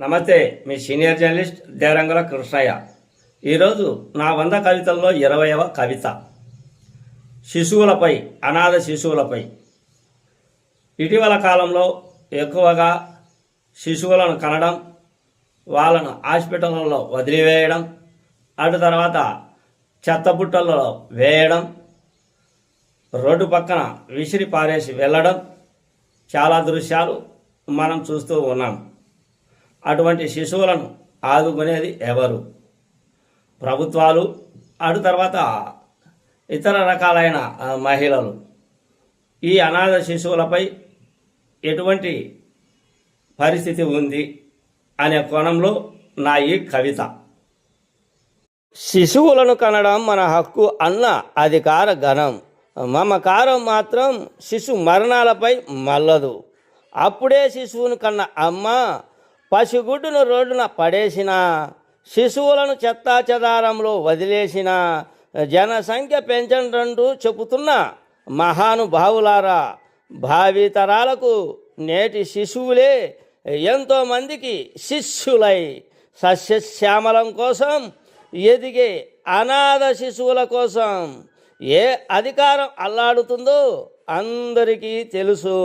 నమస్తే, మీ senior journalist Derangula Krishnaiah. ఈరోజు నా 100 కవితల్లో 20వ కవిత శిశువులపై, అనాథ శిశువులపై. ఇటీవల కాలంలో ఎక్కువగా శిశువులను కనడం, వాళ్ళను హాస్పిటల్లో వదిలివేయడం, అటు తర్వాత చెత్తబుట్టలలో వేయడం, రోడ్డు పక్కన విసిరి పారేసి వెళ్ళడం చాలా దృశ్యాలు మనం చూస్తూ ఉన్నాం. అటువంటి శిశువులను ఆదుకునేది ఎవరు? ప్రభుత్వాలు, అటు తర్వాత ఇతర రకాలైన మహిళలు. ఈ అనాథ శిశువులపై ఎటువంటి పరిస్థితి ఉంది అనే కోణంలో నా ఈ కవిత. శిశువులను కనడం మన హక్కు అన్న అధికార గణం. మమకారం మాత్రం శిశు మరణాలపై మల్లదు. అప్పుడే శిశువును కన్న అమ్మ పసిగుడ్డును రోడ్డున పడేసిన, శిశువులను చెత్తాచెదారంలో వదిలేసిన, జనసంఖ్య పెంచండంటూ చెబుతున్న మహానుభావులారా, భావితరాలకు నేటి శిశువులే ఎంతోమందికి శిష్యులై సస్యశ్యామలం కోసం ఎదిగే అనాథ శిశువుల కోసం ఏ అధికారం అల్లాడుతుందో అందరికీ తెలుసు.